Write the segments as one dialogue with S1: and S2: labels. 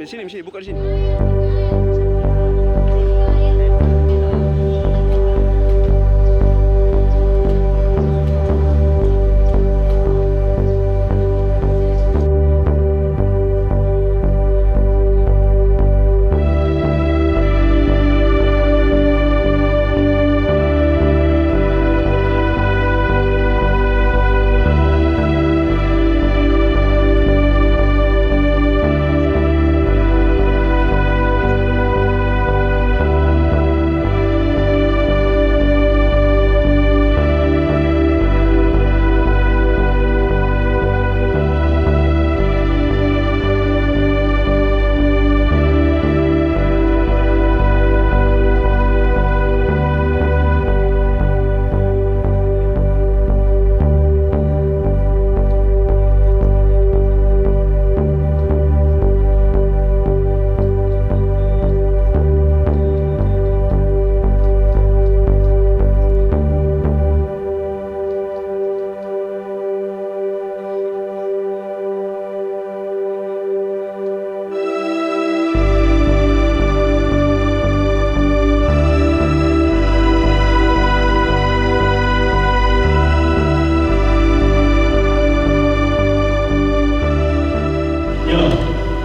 S1: Sini, buka di sini.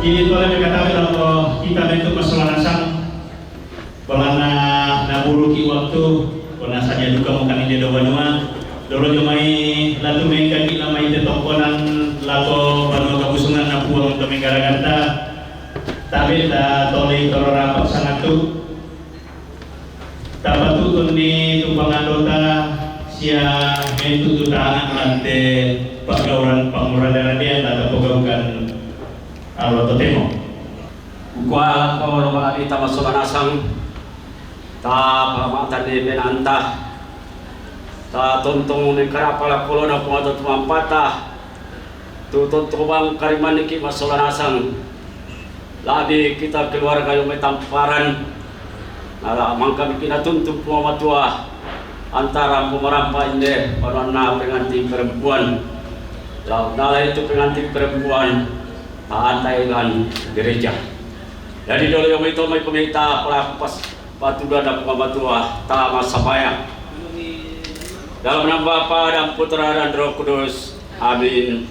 S2: Ini boleh dikatakan kalau kita bentuk masalah sang balana naburuki waktu karena saja duka mungkin di Banua doro jomai latu mengkaki lamai te tokonan lato Banua kabusungan napuang to menggaraganta tabe ta toli toro rapat sangatu tabatu di tumpangan dota sia mentu tutangan lante pagauran panguradan dia atau pegaukan alo totemo
S3: kwa ko ro ali tamasonasang ta paramatan ni benanta ta tontong ni karapala kolona pumato tumampata tutut tubang kariman ki masolanasang labi kita keluarga yang metamparan nala mangka bikin tuntuk pumamatua antara pemerampa inde panona pengantin perempuan nala itu pengantin perempuan antailan gereja. Jadi dulu yang itu mai pemita pelapas batu dada pembatua tama sabaya. Dalam nama Bapa dan Putra dan Roh Kudus. Amin.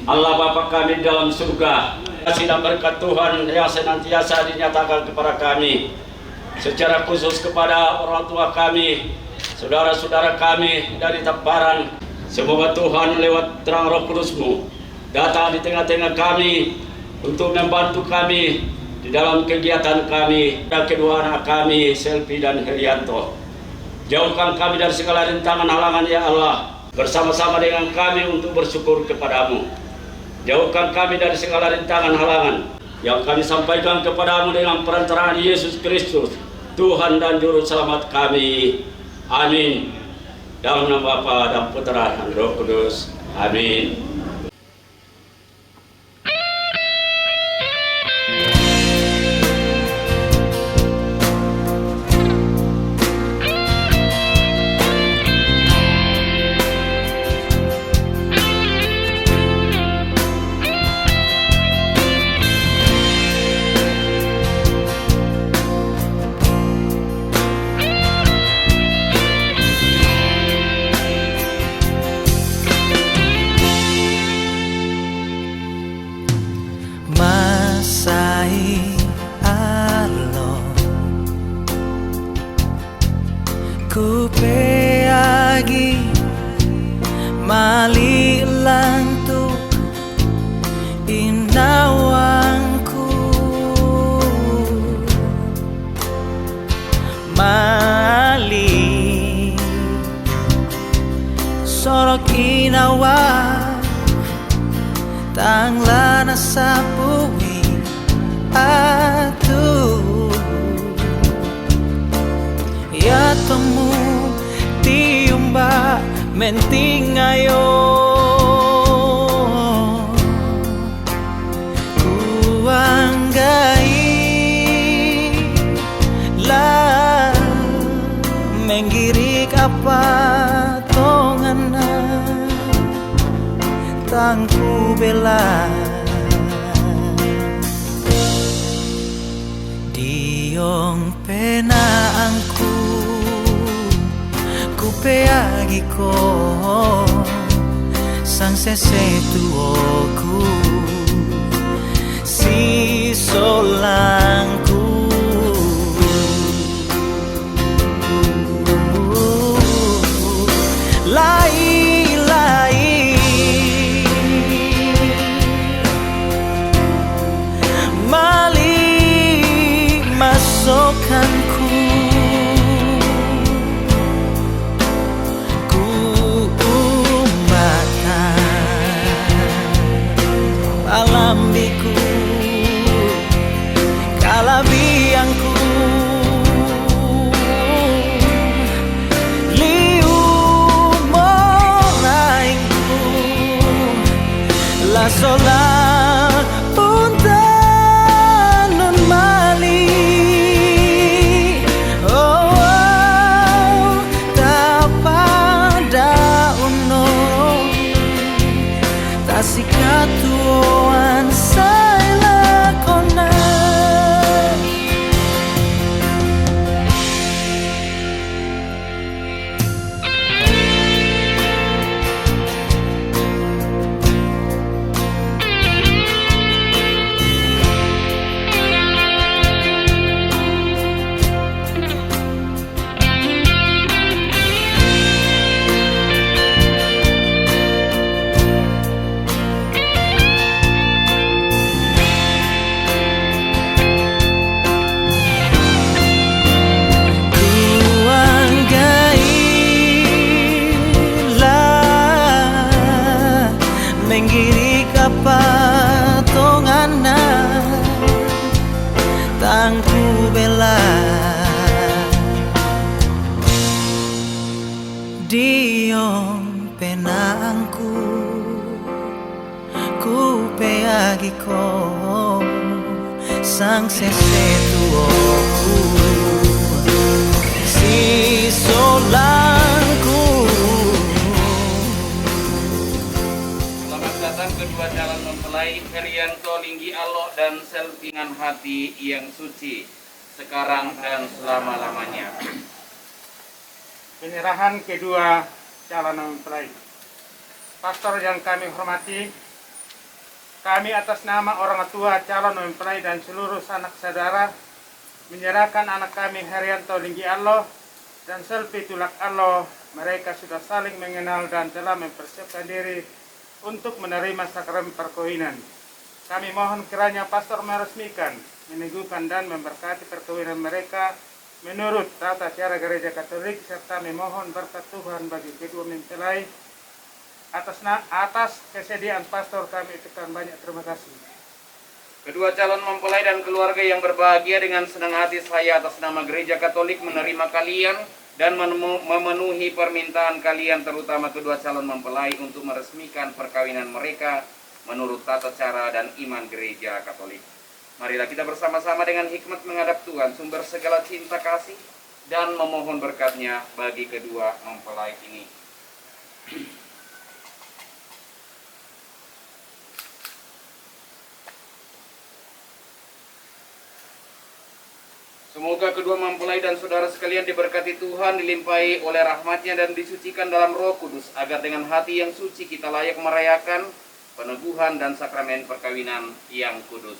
S3: Allah Bapa kami dalam surga, kasih dan berkat Tuhan yang senantiasa dinyatakan kepada kami, secara khusus kepada orang tua kami, saudara-saudara kami dari Tamparan. Semoga Tuhan lewat terang Roh Kudus-Mu datang di tengah-tengah kami untuk membantu kami di dalam kegiatan kami dan kedua anak kami Selvi dan Herianto. Jauhkan kami dari segala rintangan halangan ya Allah, bersama-sama dengan kami untuk bersyukur kepadamu. Jauhkan kami dari segala rintangan halangan yang kami sampaikan kepadamu dengan perantaraan Yesus Kristus, Tuhan dan Juru Selamat kami. Amin. Dalam nama Bapa dan Putra dan Roh Kudus. Amin.
S1: Masai alo ku peagi mali lantu inawangku mali sorok inawa tangla nasapuwi atu ya temu tiumba mentingayo kuanggai la menggirik apa tongana tangku bela diong penaangku ku peagi ko sang sesetuoku si solangku masokanku ku umbatan alambiku kalabiangku liu monaingku la sola sikatuan saya lakona menggirik apa tongana tangku bela diong penangku ku peagi ko sang sesetuoku si solangku.
S4: Kedua calon mempelai Herianto Linggi Alo dan Selpingan Hati yang suci sekarang dan selama-lamanya. Penyerahan kedua calon mempelai. Pastor yang kami hormati, kami atas nama orang tua calon mempelai dan seluruh sanak saudara menyerahkan anak kami Herianto Linggi Alo dan Selpi Tulak Alo. Mereka sudah saling mengenal dan telah mempersiapkan diri untuk menerima sakramen perkawinan. Kami mohon kiranya pastor meresmikan, meneguhkan dan memberkati perkawinan mereka menurut tata cara gereja Katolik, serta memohon berkat Tuhan bagi kedua mempelai. Atas kesediaan pastor kami ucapkan banyak terima kasih.
S5: Kedua calon mempelai dan keluarga yang berbahagia, dengan senang hati saya atas nama Gereja Katolik menerima kalian dan memenuhi permintaan kalian, terutama kedua calon mempelai, untuk meresmikan perkawinan mereka menurut tata cara dan iman Gereja Katolik. Marilah kita bersama-sama dengan hikmat menghadap Tuhan, sumber segala cinta kasih, dan memohon berkat-Nya bagi kedua mempelai ini. Semoga kedua mempelai dan saudara sekalian diberkati Tuhan, dilimpahi oleh rahmat-Nya dan disucikan dalam Roh Kudus, agar dengan hati yang suci kita layak merayakan peneguhan dan sakramen perkawinan yang kudus.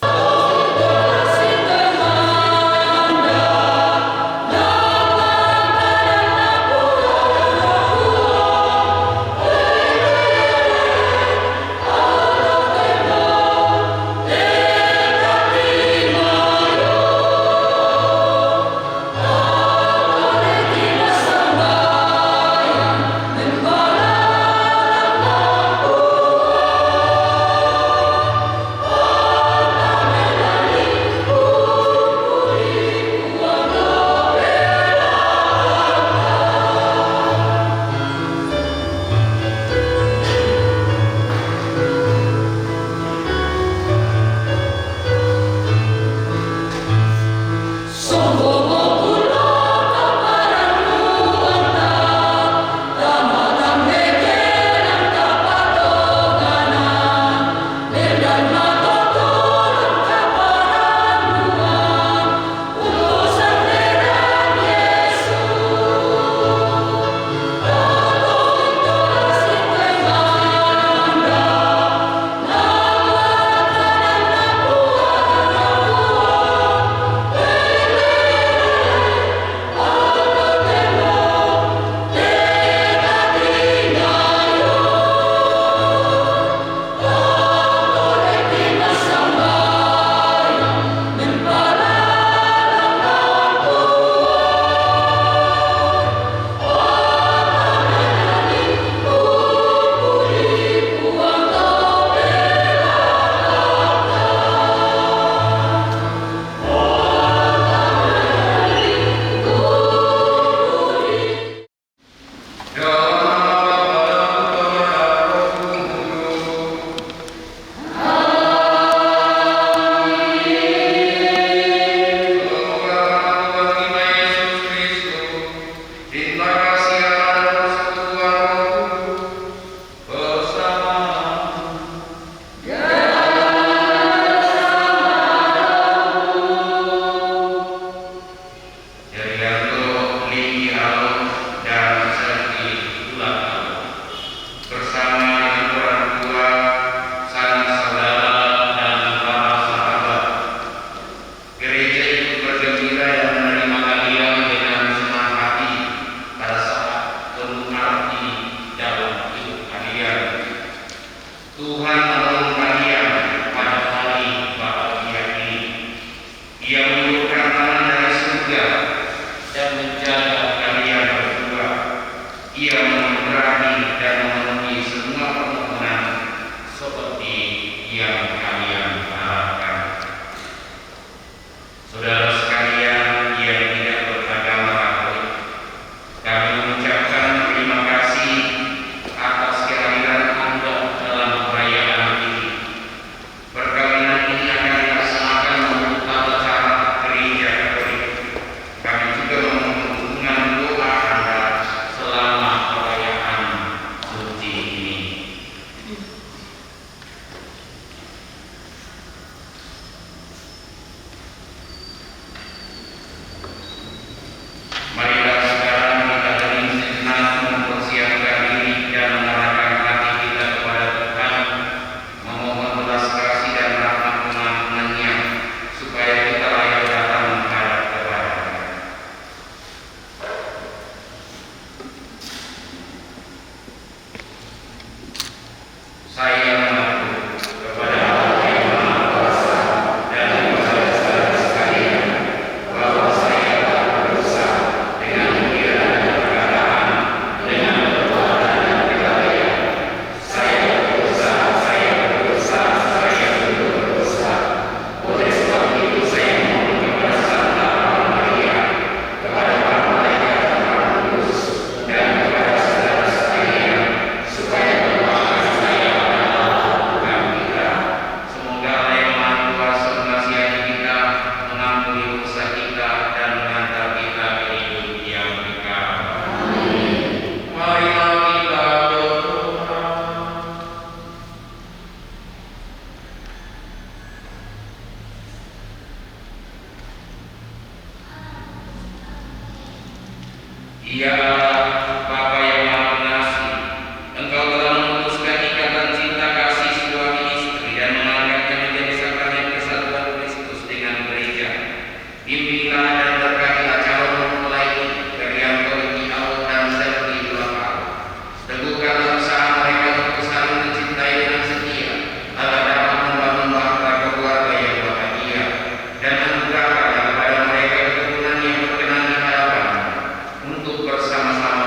S5: Dia Bapa yang Maha Pengasih. Engkau telah memutuskan ikatan cinta kasih suami istri dan mengangkatnya menjadi sakrament kesatuan Kristus dengan gereja. Bimbinglah dan berkatilah calon mempelai ini dari Antoni, Aud, dan Serti Belakang. Teguhkanlah usaha mereka untuk saling mencintai dengan setia, agar dapat membangun bangsa keluarga yang bahagia, dan anugerahkanlah kepada mereka keturunan yang berkenan di hadapan untuk bersama-sama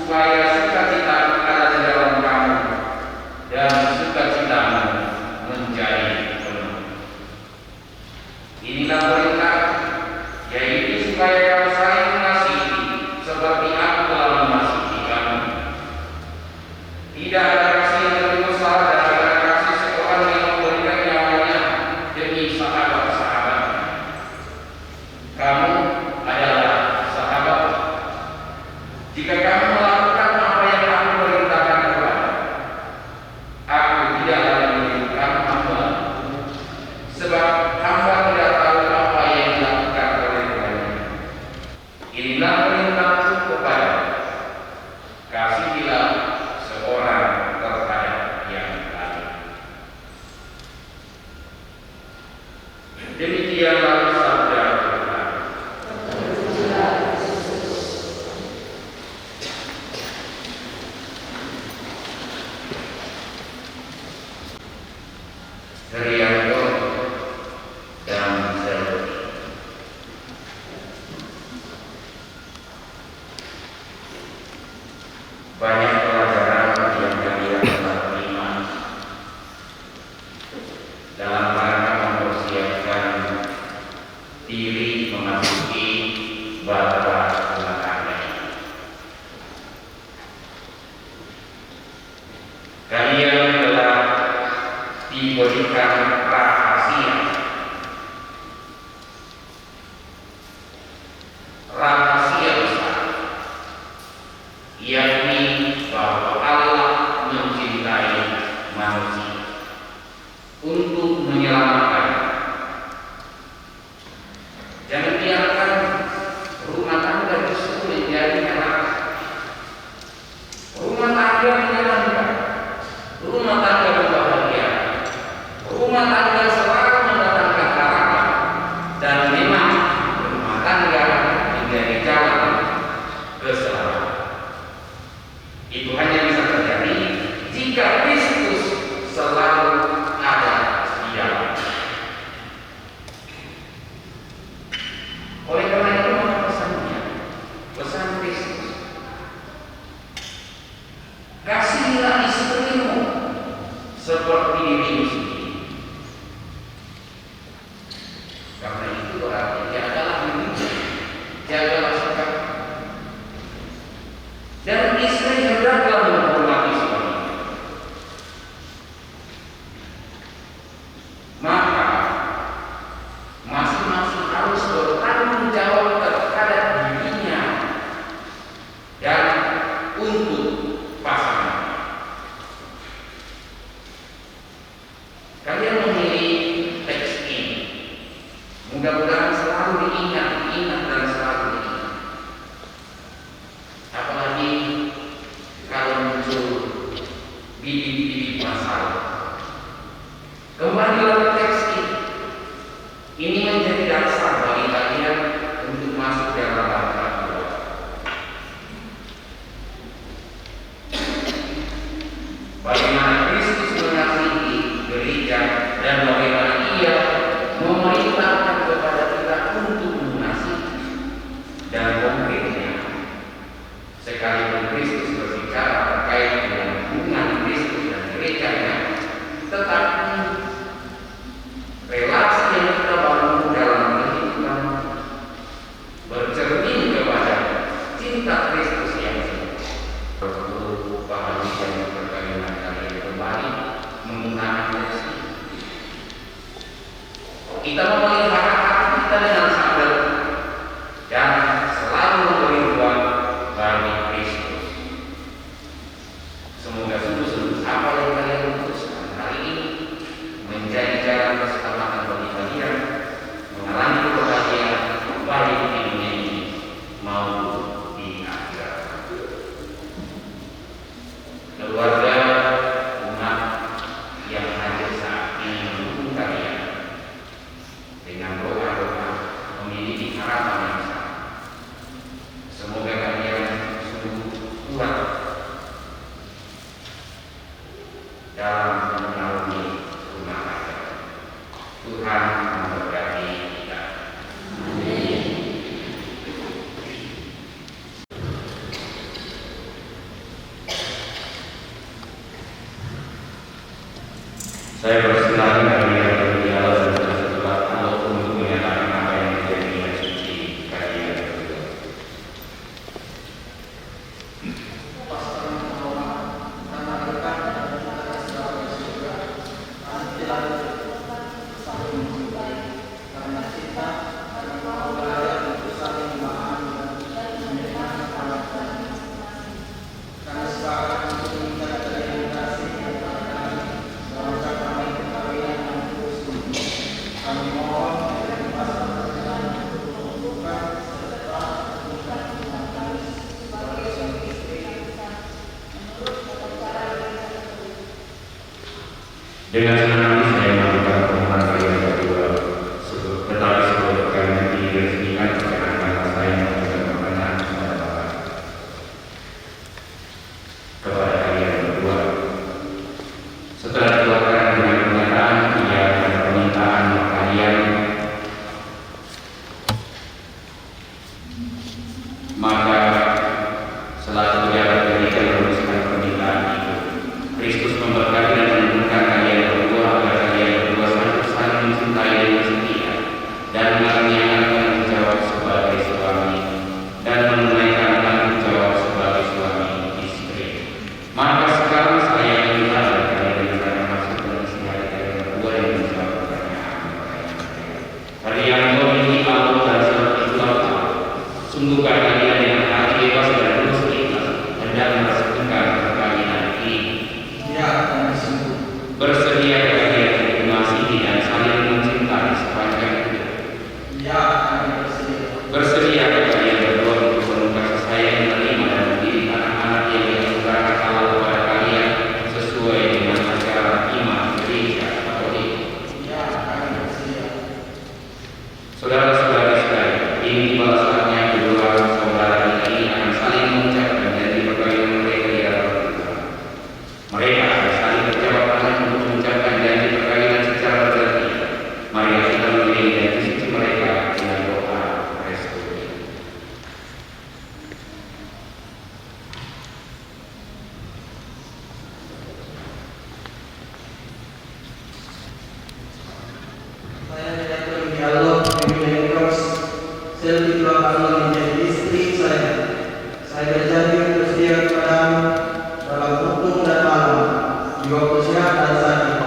S5: supaya sukacita ada di dalam kamu dan sukacitamu menjadi penuh. Inilah perintah, yaitu supaya kamu saling mengasihi seperti aku telah mengasihi kamu. Tidak ada kasih yang lebih besar daripada kasih seorang yang memberikan nyawanya demi sahabat-sahabatnya. Kamu adalah sahabat. Jika kamu melakukan apa yang aku perintahkan kepada, aku tidak akan menjadikan hamba, sebab hamba tidak tahu apa yang dilakukan oleh Tuhannya. Inilah perintahku kepada, kasihilah seorang terhadap yang lain. Demikianlah sabda Tuhan. Herianto dan Selvi. Banyak pelajaran yang kalian telah terima dalam rangka mempersiapkan diri memasuki babak belakangnya. Kalian telah diberikan rahasia besar, yakni bahwa Allah mencintai manusia untuk menyelamatkan. Jangan biarkan rumah tangga justru menjadi neraka. Rumah tangga menyenangkan, rumah tangga berbahagia, rumah tangga selalu mendatangkan harapan, dan memang rumah tangga menjadi jalan keselamatan. Itu hanya bisa terjadi jika Kristus selalu ada di dalam. Oleh karena itu, maka pesannya, pesan Kristus, kasihilah istrimu seperti dirimu sendiri. Karena itu berarti jagalah dirimu, jagalah sikap. Dan istri hendaklah menghormati suaminya. Maka masing-masing harus bertanggung jawab terhadap dirinya dan untuk pasangan. Kalian memilih teks ini, mudah-mudahan selalu diingat dan selalu diingat. Apalagi kalau muncul bibit-bibit masalah. Kembali ke teks ini menjadi dasar bagi kalian untuk masuk dalam langkah kedua. Bagaimana Kristus mengasihi gereja dan bagaimana Ia memerintahkan kepada kita untuk mengasihi. Dan konkretnya, sekalipun Kristus berbicara terkait dengan hubungan Kristus dan gerejanya, tetapi relasi yang kita bangun dalam kehidupan bercermin kepada cinta Kristus yang perlu pahami dan berkaitan kalian kembali menggunakan teks ini. Kita memelihara hati kita dengan sabar dan selalu memberi ruang bagi Kristus. Semoga sungguh-sungguh apa yang kalian putuskan hari ini menjadi jalan keselamatan bagi kalian, mengalami kebahagiaan baik di dunia ini maupun di akhirat. Keluarga umat yang hadir saat ini mendukung kalian dengan doa-doa memiliki harapan yang sama. Semoga kalian sungguh kuat dalam mengarungi rumah tangga. Tuhan memberkati kita. Saya bersilakan kalian berdialog dan bersetulah Allah untuk menyatakan apa yang menjadi nilai suci kalian berdua. Dengan senang hati saya melakukan permohonan kalian berdua, tetapi sebelum kalian diresmikan perkenan kata saya memberikan pertanyaan kepada Bapak. Kepada kalian berdua, setelah dikeluarkan dengan pernyataan iya dan permintaan kalian, maka setelah saudara berikan meneruskan permintaan itu, Kristus memberkati dan menentukan kalian berdua agar kalian berdua saling mencintai dengan setia dan mengerjakan tanggung jawab sebagai suami dan menunaikan tanggung jawab sebagai suami istri. Maka sekarang saya minta agar kalian menceritakan maksud dan isi hati kalian berdua yang menjawab pertanyaan. Kalian memiliki Allah dan seperti itu apa? Sungguhkah kalian dengan hati bebas dan tulus ikhlas hendak meresmikan perkawinan ini? Bersedia kalian untuk mengasihi dan saling mencintai sepanjang hidup? Bersedia kalian berdua untuk penuh kasih sayang menerima dan mendidik anak-anak yang dianugerahkan Allah kepada kalian sesuai dengan ajaran iman Gereja Katolik? Saudara-saudari sekalian, ini tiba saatnya kedua saudara ini akan saling mengucapkan janji perkawinan mereka di hadapan Tuhan. Mereka akan saling berjabat tangan untuk mengucapkan janji perkawinan secara bergantian. Mari kita mengiringi janji suci mereka dengan doa restu.
S6: Saya tidak berdialog dengan Cross. Saya telah Allah menjadi istri saya. Saya berjanji untuk setia kepadamu dalam untung dan malam, di waktu sehat dan sakit.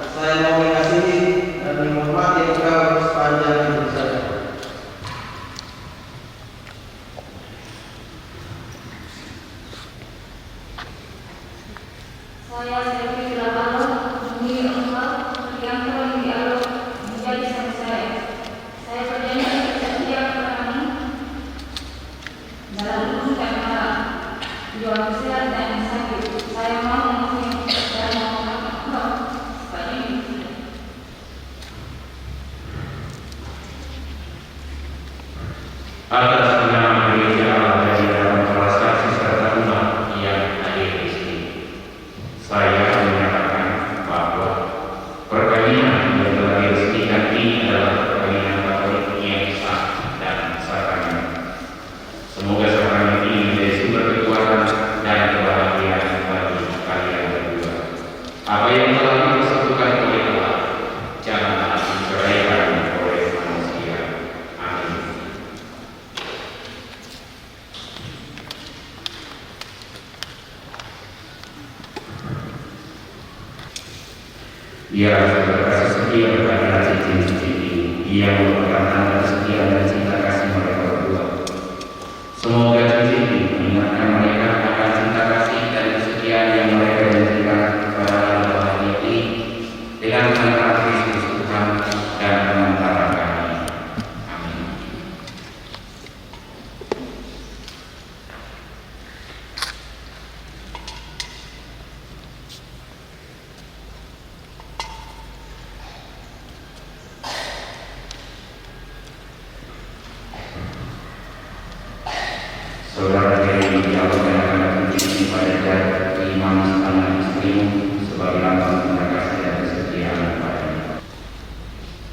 S6: Saya mau mengasihi dan menghormati engkau sepanjang hidup saya.
S7: Saya Selvi Filabalo menjadi engkau yang telah dialog menjadi suami saya. Saya berjanji untuk setia kepadamu dalam untung dan malam, di waktu sehat dan sakit. Saya mau mengasihi dan menghormati engkau sepanjang hidup saya.
S5: Atas nama Gereja Allah dan di dalam kelas kasih serta umat yang hadir di sini, saya menyatakan bahwa perkawinan yang telah diresmikan ini adalah perkawinan Katolik yang sah dan sakramental. Semoga sakramen ini menjadi sumber kekuatan dan kebahagiaan bagi kalian berdua. Apa yang telah dipersatukan oleh Allah janganlah diceraikan oleh manusia. Amin. Ia berkasih setia berkaitan cincin ini. Ia merupakan tanda setia dan cinta kasih mereka berdua. Semoga cincin ini mengingatkan mereka akan cinta kasih dan kesetiaan yang mereka janjikan kepada Allah ini dengan mengenal Kristus Tuhan dan pengantara kami. Amin. Saudara Heri dialog yang akan berkunjung pada jarak imam istana istrimu sebagai lambang cinta kasih dan kesetiaan kepadanya.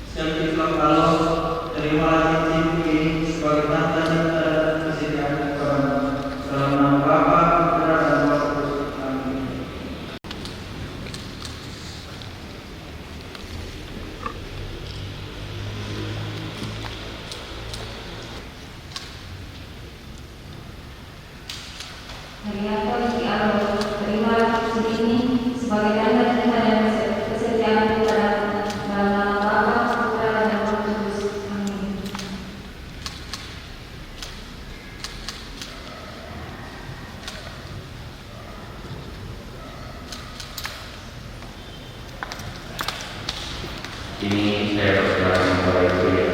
S6: Selvi Filabalo, terimalah cincin ini sebagai tanda cinta dan kesetiaan kepadamu. Dalam nama Bapa, Putra dan Roh Kudus. Amin.
S7: Haryanto Riki Aldo, terima studi ini sebagai tanda cinta dan kesetiaan kepada dalam nama Bapa, Putra, dan Roh Kudus. Amin.
S5: Ini saya persilakan kepada Ibu ya,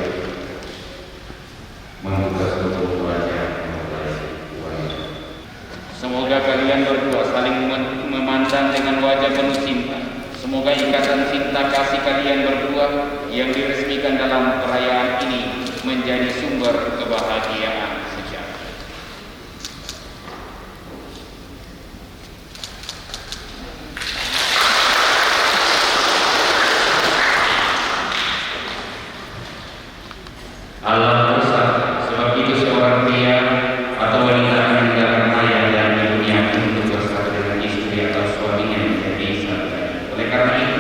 S5: membuka tutup wajah memulai wajah. Semoga kalian berdua saling memandang dengan wajah penuh cinta. Semoga ikatan cinta kasih kalian berdua yang diresmikan dalam perayaan ini menjadi sumber kebahagiaan sejati. Allah bersabda, sebab itu seorang pria atau wanita akan meninggalkan ayah dan ibunya untuk bersatu dengan istri atau suaminya menjadi satu. Oleh karena itu,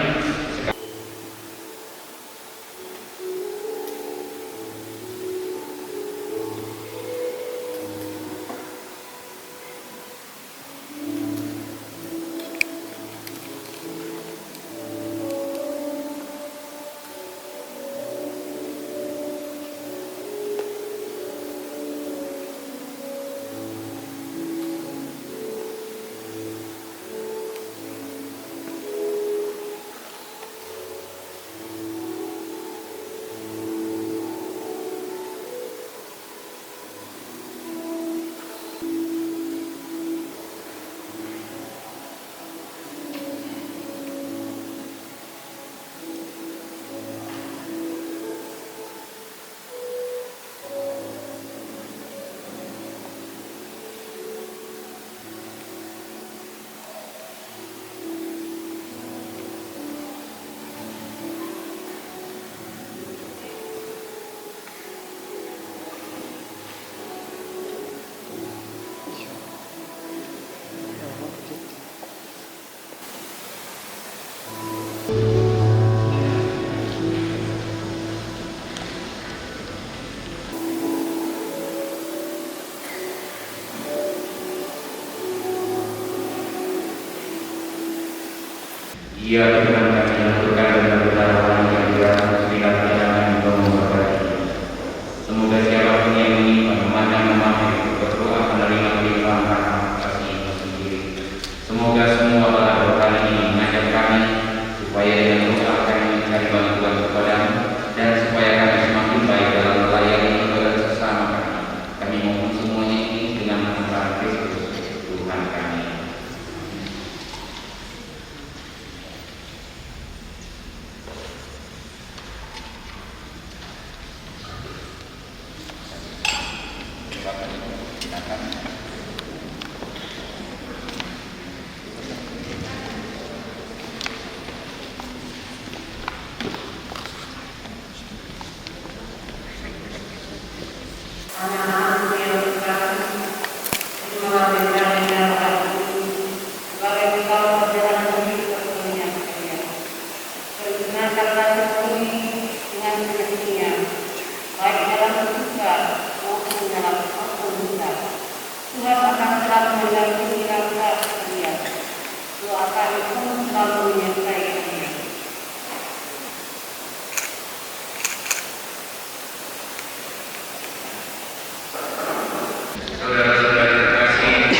S5: Ia dengan kami lakukan dengan berdarah yang dirasa serikat yang memberkati. Semoga siapapun yang menimpa memandang memakai berdoa menerima limpahan rahmat kasih sendiri. Semoga semua doa kali ini mengajak kami supaya dengan doa kami mencari bantuan kepadamu dan supaya kami semakin baik dalam melayani kepada sesama kami. Kami mohon semuanya ini dengan nama Kristus Tuhan kami.
S8: Tuhan akan selalu mendampingi langkah kalian. Doa kami pun selalu menyertai kalian.
S5: Saudara-saudara terkasih,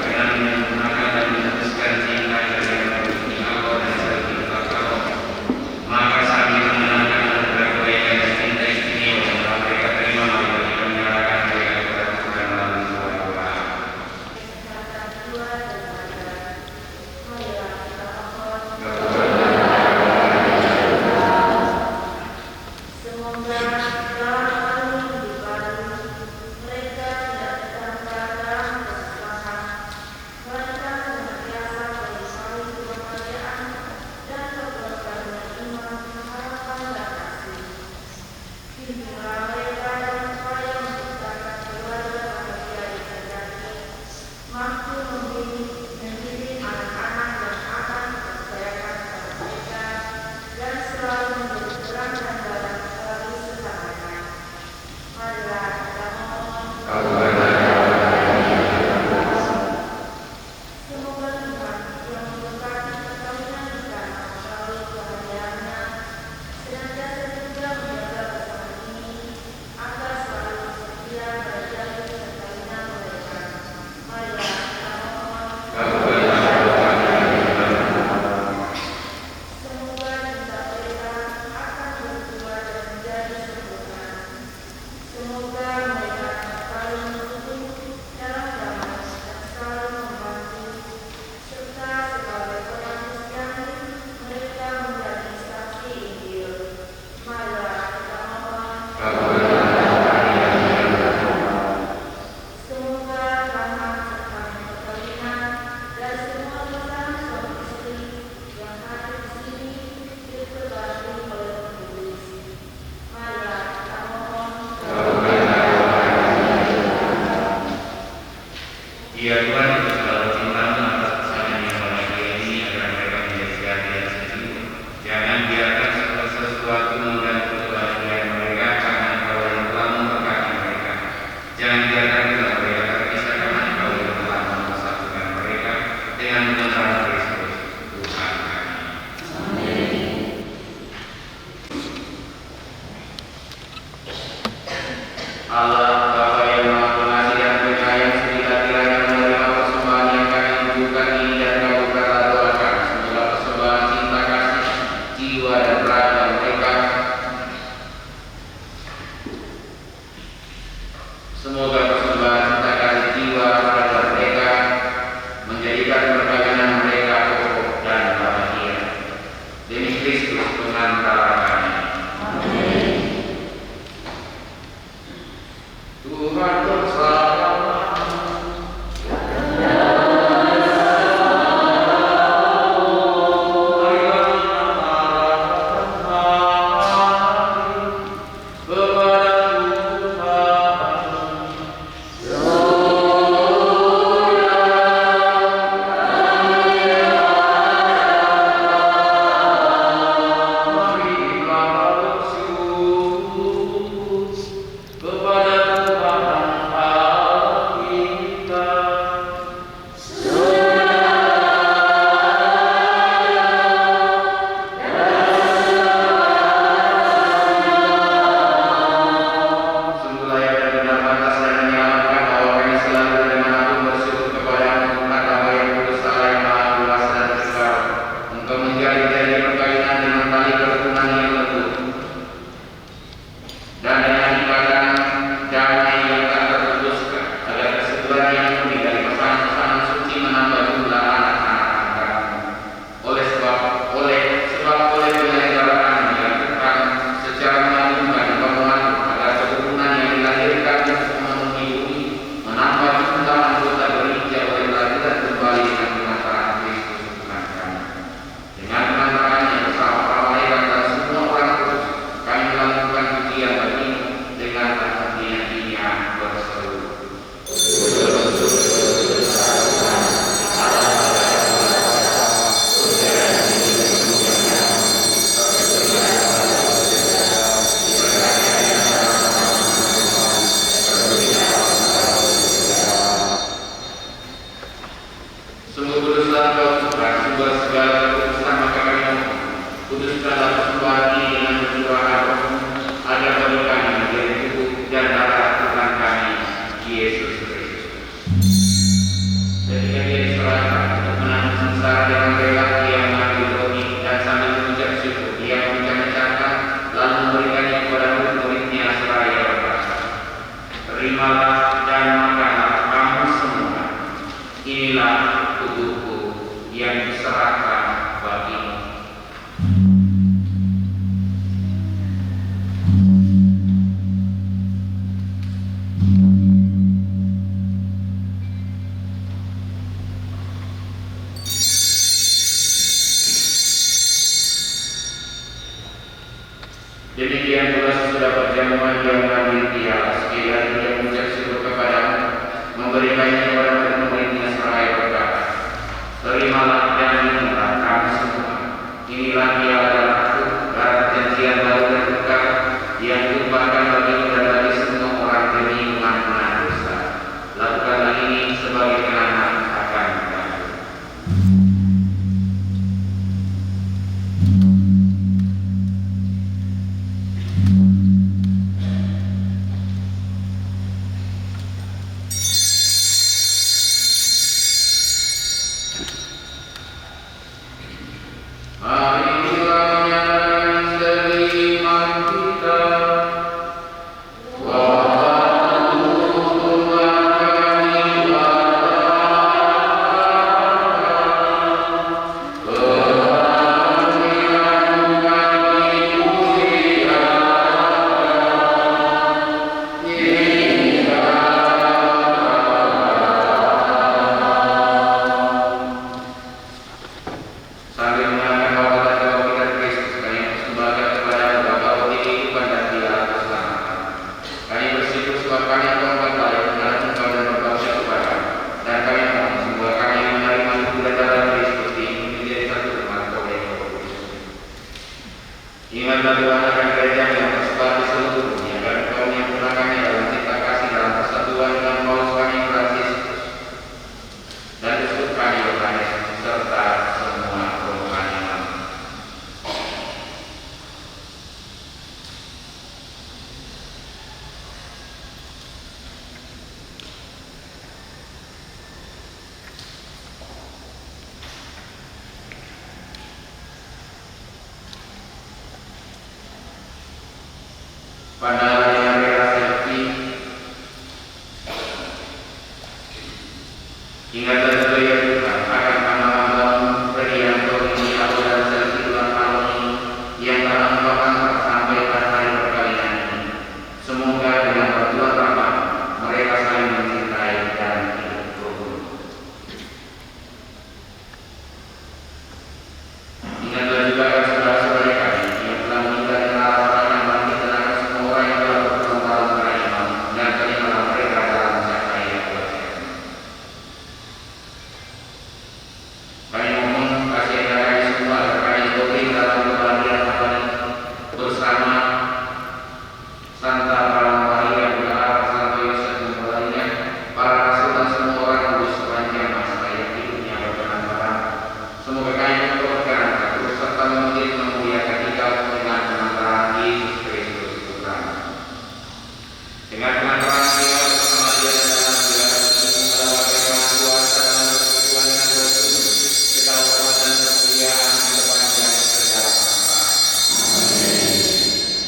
S5: dengan menggunakan dan meneruskan cinta yang berhubungan Allah dan sertifikat Allah, maka sambil mengenalkan anugerah kebaikan dan cinta istimewa yang telah mereka terima, mari kita menyerahkan mereka kepada Tuhan dalam sebuah doa.
S7: Mampu membimbing
S5: untuk segala cintamu atas pesanan yang bahagia ini agar mereka menjadi sejati dan sejuk. Jangan biarkan segala sesuatu mengganggu kebahagiaan mereka karena Engkau yang telah memberkati mereka. Jangan biarkan juga mereka terpisah karena Engkau yang telah mempersatukan mereka dengan mengenal Kristus Tuhan kami. Allah Bapa yang Maha Pengasih dan Penyayang, segala kiranya menerima persembahan yang kami tunjukkan ini dan kabulkanlah doa kami. Segala persembahan cinta kasih, jiwa dan raga mereka. Semoga persembahan cinta kasih, jiwa, raga mereka menjadikan perdagangan mereka kokoh dan bahagia. Demi Kristus pengantara kami. Tuhan bersama. Terimalah dan makanlah kamu semua. Inilah tubuhku yang diserahkan bagimu. Demikian pula sesudah perjamuan dia mengambil piala, sekali dia mengucap syukur kepadamu, memberikannya kepada murid-muridnya seraya berkata, terimalah dan minumlah kamu semua. Inilah piala darahku, darah perjanjian baru dan kekal, yang ditumpahkan bagimu dan bagi semua orang demi pengampunan dosa. Lakukanlah ini sebagai kenangan akan kamu. pada hari selfie. Ingatlah juga ya Tuhan akan pengalaman Priyanto ini aku dan selfie ulang tahun ini yang telah Engkau angkat sampai pada hari perkawinan ini. Semoga dengan bantuan rahmat mereka saling mencintai dan hidup rukun. Ingatlah juga akan saudara-saudari kami yang telah meninggal dengan alasan yang bangkit dan akan semua orang yang telah bertahun-tahun beriman dan terimalah mereka dalam cahaya Tuhan. Kami mohon kasih kami semua terkait doktrin dalam kebahagiaan abadi bersama Santa Maria Bunda Santo Yosef dan lainnya, para rasul dan semua orang kudus sepanjang masa yang hidupnya berkenan. Semoga kami memperolehkan terus serta memuji memuliakan Dikau dengan pengantaran Yesus Kristus Tuhan. Dengan pengantaran Dia bersama Dia dan dalam Dia adalah bagaimana kuasa dan persekutuan dengan Roh Kudus, segala hormat dan kemuliaan sepanjang segala masa.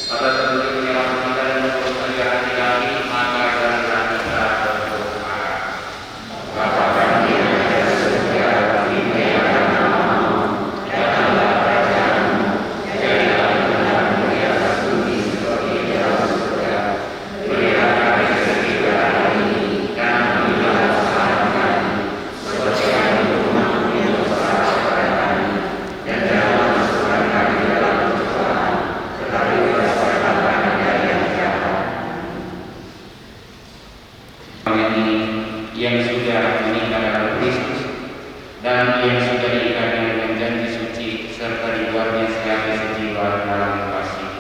S5: Atas seluruh penyelamat kita dan untuk ajaran kami, maka janganlah kita berdoa. Bapa kami yang ada di surga, dimuliakan namamu, datanglah kerajaanmu, jadilah kehendakmu di atas bumi seperti di dalam surga. Berilah kami rezeki hari ini, dan ampunilah kesalahan kami, seperti kami mengampuni dosa kepada kami, dan janganlah masukkan kami dalam pencobaan, tetapi bebaskanlah kami dari yang jahat. Ini yang sudah menikah dalam Kristus dan yang sudah diikat dengan janji suci serta dibuatnya sebagai sejiwa dalam kasih.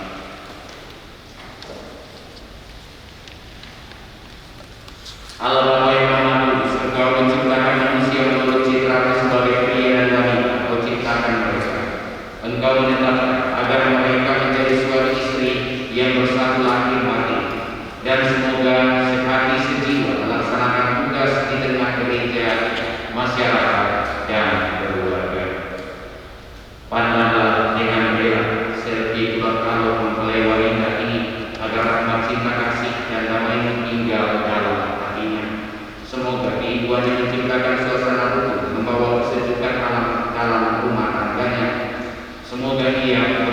S5: Allah Bapa yang Maha Kudus, Engkau menciptakan manusia menurut citramu sebagai pria dan wanita. Engkau ciptakan mereka. Engkau menetapkan agar mereka menjadi suami istri yang bersatu lahir mati, dan semoga sehati sejiwa melaksanakan tugas di tengah gereja, masyarakat, dan keluarga. Pandanglah dengan rela selfie ulang tahun mempelai wanita ini agar rahmat cinta kasih dan damai tinggal dalam hatinya. Semoga keibuannya menciptakan suasana rukun, membawa kesejukan dalam rumah tangganya. Semoga ia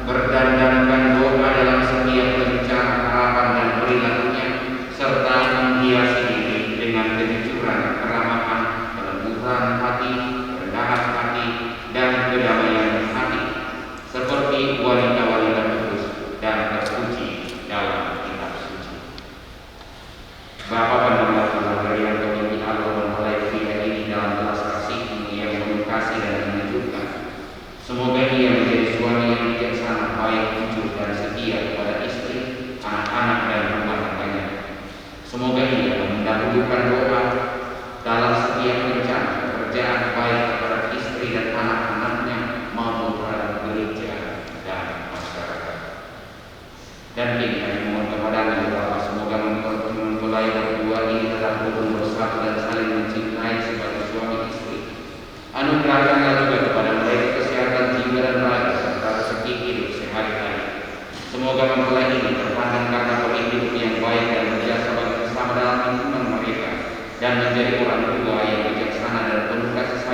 S5: berdandankan doa dalam setiap rencana, harapan dan perilakunya, serta menghiasi diri dengan kejujuran, keramahan, kelemburan hati, kerendahan hati, dan kedamaian hati, seperti wanita-wanita kudus dan terpuji dalam kitab suci. Bapa pandanglah Tuhan Priyanto ini Allah mempelai pria ini dalam belas kasih yang penuh kasih dan menyejukkan. Semoga ia menjadi suami yang bijaksana, baik, jujur, dan setia kepada istri, anak-anak, dan rumah tangganya. Semoga ia mendahulukan doa dalam setiap rencana pekerjaan, baik kepada istri dan anak-anaknya maupun terhadap gereja dan masyarakat. Dan kini kami mohon kepada-Mu, Bapa, semoga mempelai berdua ini tetap rukun bersatu dan saling mencintai sebagai suami istri. Anugerahkanlah juga kepada mereka kesehatan jiwa dan raga serta rezeki hidup sehari-hari. Semoga mempelai ini terpandang karena hidup yang baik dan berjasa bagi sesama dalam lingkungan mereka, dan menjadi orang tua yang bijaksana dan penuh kasih sayang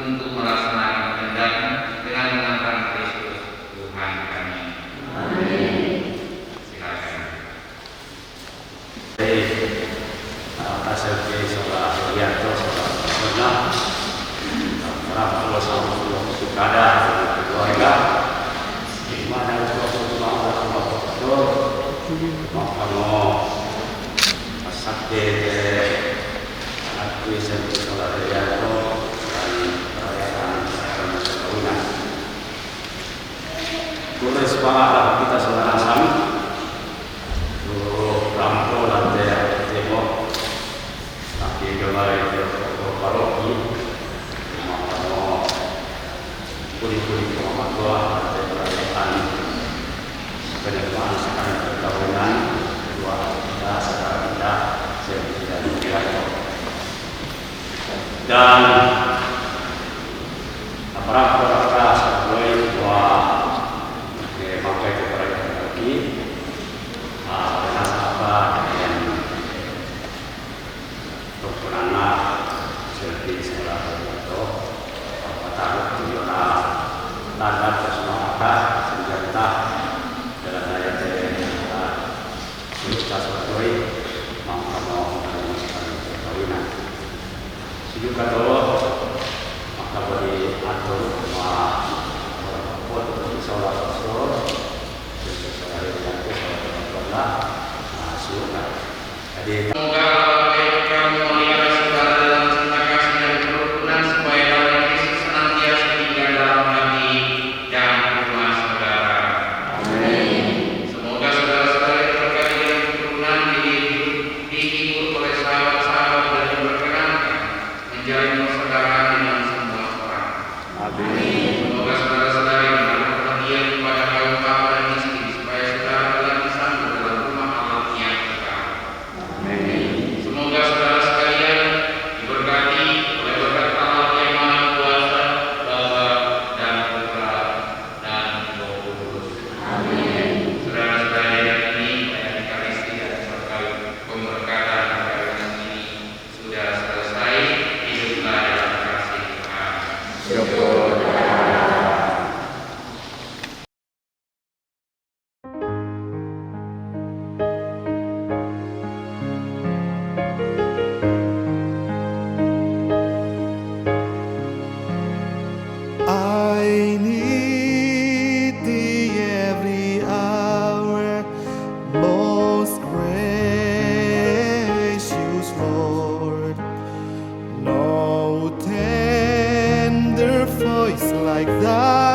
S5: untuk melaksanakan kehendak-Mu dengan mengantar Kristus Tuhan kami. Silakan.
S3: Hasil saudara Sugiarto, saudara Pernah, para pulau sama pulau Sukada, keluarga, di mana semua orang betul, makanya sakti anak kuis yang saudara Sugiarto dan perayaan tahunan. Tulis para kita saudara Sami, guru Rampo lantai tembok. Di gambar itu paroki, makanya kulit-kulit orang tua ada perayaan penerimaan sekarang perkawinan kedua kita sekarang kita sedang dikira dan aparat-aparat sebagai bahwa memakai keperayaan lagi dengan apa yang anak seperti sekolah itu taruh tujuana tanda persona senjata dalam daya sudah sesuai mau perkawinan juga kalau maka boleh atur semua orang sekolah sesuai dengan sekolah masuk jadi
S9: I need thee every hour, most gracious Lord. No tender voice like thine.